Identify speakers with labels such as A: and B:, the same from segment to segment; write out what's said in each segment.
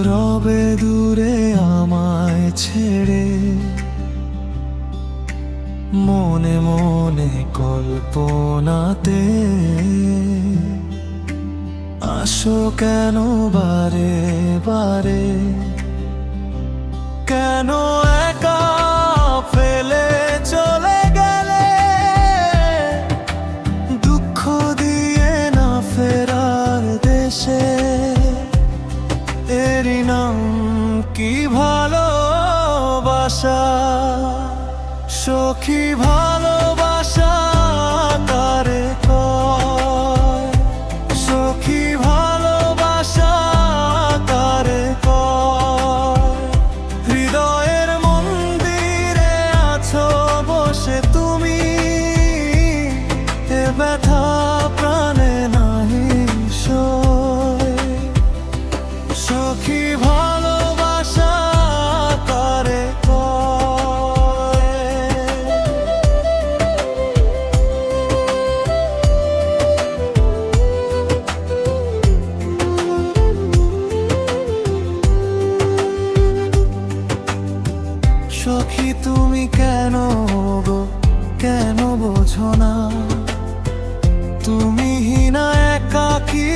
A: রবে দূরে আমায় ছেড়ে, মনে মনে কল্পনাতে আসো কেন বারে বারে, কেন একা ফেলে চলে গেলে, দুঃখ দিয়ে না ফেরার দেশে, এরই নাম কি ভালোবাসা, সখী ভালোবাসা কারে কয়, সখী ভালোবাসা কারে কয়, হৃদয়ের মন্দিরে আছো বসে তুমি, এ ব্যথা প্রাণে নাহি সয়, সখী ভালোবাসা কারে কয়। সখী তুমি কেন গো, কেন বোঝো না, তুমি হীনা একাকী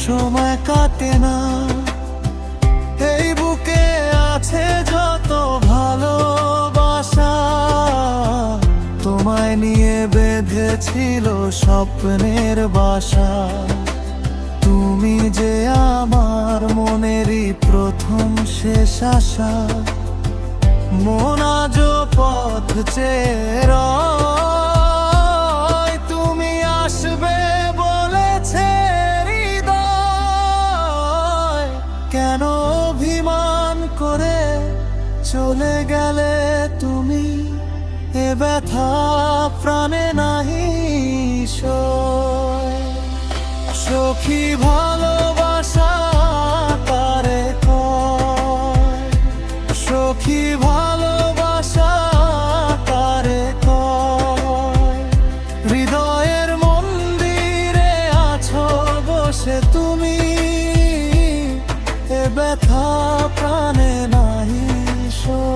A: সময় কাটে না, এই বুকে আছে যত ভালোবাসা, তোমায় নিয়ে বেঁধেছিল স্বপ্নের বাসা, তুমি যে আমার মনেরই প্রথম শেষ আশা, মন আজ পথ চেয়ে রয়, তুমি আসবে বলেছে হৃদয়, কেন অভিমান করে চলে গেলে তুমি, এ ব্যথা প্রাণে নাহি সয়, সখী ভালোবাসা কারে কয়, সখী ভালোবাসা কারে কয়, হৃদয়ের মন্দিরে আছো বসে তুমি, এ ব্যথা প্রাণে নাহি সয়।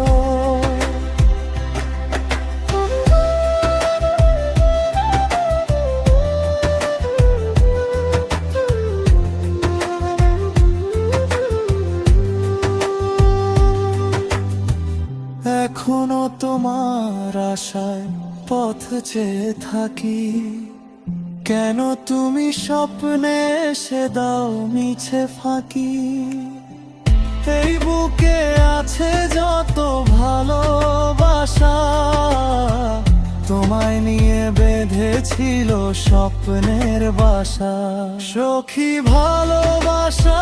A: এখনো তোমার আশায় পথ চেয়ে থাকি, কেন তুমি স্বপ্নে এসে দাও মিছে ফাঁকি, এই বুকে আছে যত ভালোবাসা, তোমায় নিয়ে বেঁধেছিল স্বপ্নের বাসা, সখী ভালোবাসা